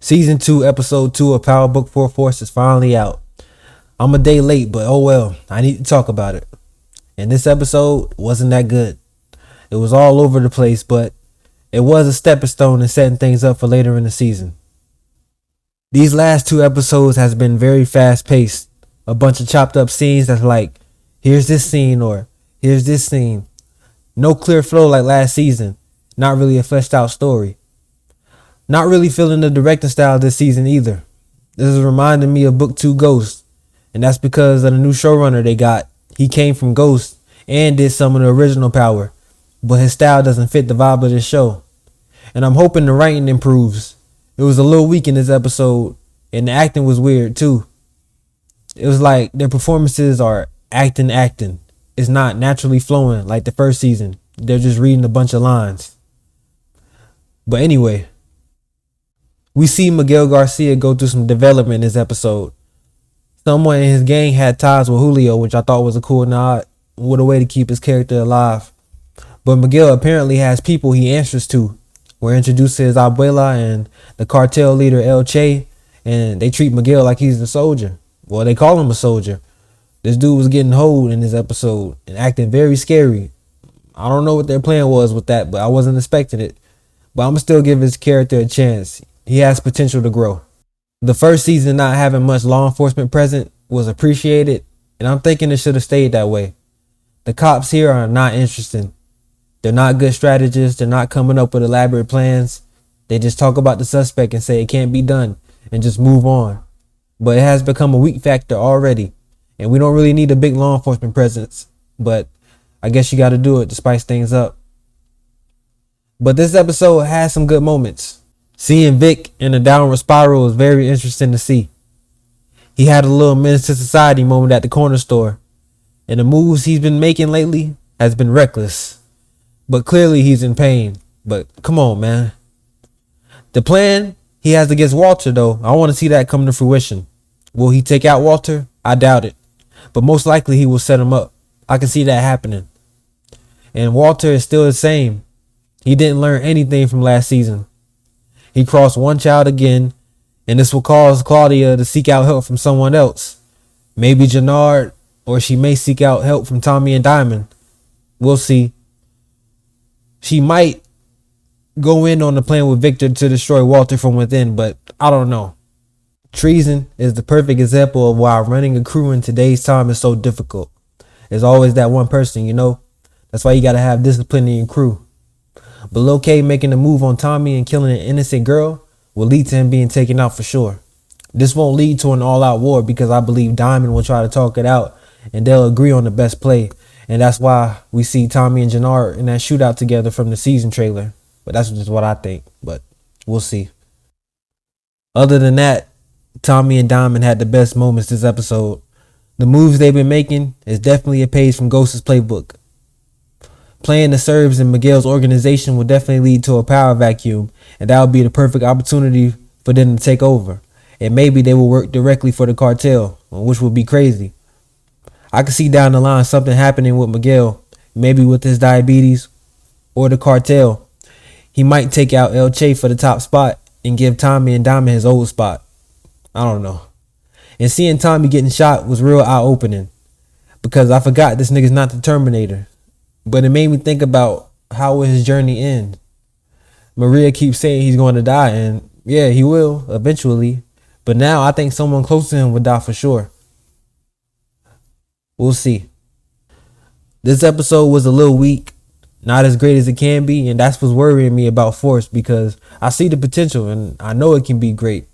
Season 2, Episode 2 of Power Book 4 Force is finally out. I'm a day late, but oh well, I need to talk about it. And this episode wasn't that good. It was all over the place, but it was a stepping stone in setting things up for later in the season. These last 2 episodes has been very fast paced. A bunch of chopped up scenes that's like, here's this scene or here's this scene. No clear flow like last season. Not really a fleshed out story. Not really feeling the directing style this season either. This is reminding me of Book 2 Ghost. And that's because of the new showrunner they got. He came from Ghost and did some of the original Power. But his style doesn't fit the vibe of this show. And I'm hoping the writing improves. It was a little weak in this episode. And the acting was weird too. It was like their performances are acting. It's not naturally flowing like the first season. They're just reading a bunch of lines. But anyway, we see Miguel Garcia go through some development in this episode. Someone in his gang had ties with Julio, which I thought was a cool nod. What a way to keep his character alive. But Miguel apparently has people he answers to. We're introduced to his abuela and the cartel leader El Che, and they treat Miguel like he's a soldier. Well, they call him a soldier. This dude was getting hold in this episode and acting very scary. I don't know what their plan was with that, but I wasn't expecting it. But I'm going to still give his character a chance. He has potential to grow. The first season not having much law enforcement present was appreciated, and I'm thinking it should have stayed that way. The cops here are not interesting. They're not good strategists. They're not coming up with elaborate plans. They just talk about the suspect and say it can't be done and just move on. But it has become a weak factor already, and we don't really need a big law enforcement presence, but I guess you got to do it to spice things up. But this episode has some good moments. Seeing Vic in a downward spiral is very interesting to see. He had a little menace to society moment at the corner store, and the moves he's been making lately has been reckless. But clearly he's in pain. But come on, man. The plan he has against Walter, though, I want to see that come to fruition. Will he take out Walter? I doubt it. But most likely he will set him up. I can see that happening. And Walter is still the same. He didn't learn anything from last season. He crossed one child again, and this will cause Claudia to seek out help from someone else. Maybe Jannard, or she may seek out help from Tommy and Diamond. We'll see. She might go in on the plan with Victor to destroy Walter from within, but I don't know. Treason is the perfect example of why running a crew in today's time is so difficult. There's always that one person, you know. That's why you gotta have discipline in your crew. But Lil K making a move on Tommy and killing an innocent girl will lead to him being taken out for sure. This won't lead to an all-out war because I believe Diamond will try to talk it out and they'll agree on the best play. And that's why we see Tommy and Jannard in that shootout together from the season trailer. But that's just what I think. But we'll see. Other than that, Tommy and Diamond had the best moments this episode. The moves they've been making is definitely a page from Ghost's playbook. Playing the Serbs in Miguel's organization will definitely lead to a power vacuum, and that would be the perfect opportunity for them to take over. And maybe they will work directly for the cartel, which would be crazy. I could see down the line something happening with Miguel, maybe with his diabetes or the cartel. He might take out El Che for the top spot and give Tommy and Diamond his old spot. I don't know. And seeing Tommy getting shot was real eye-opening because I forgot this nigga's not the Terminator. But it made me think about how will his journey end. Maria keeps saying he's going to die, and yeah, he will eventually. But now I think someone close to him would die for sure. We'll see. This episode was a little weak, not as great as it can be, and that's what's worrying me about Force because I see the potential and I know it can be great.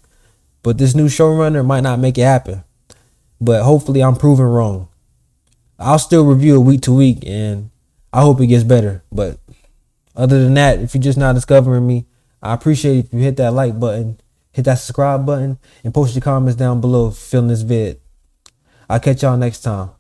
But this new showrunner might not make it happen. But hopefully I'm proven wrong. I'll still review it week to week and I hope it gets better. But other than that, if you're just not discovering me, I appreciate it if you hit that like button, hit that subscribe button, and post your comments down below if you're feeling this vid. I'll catch y'all next time.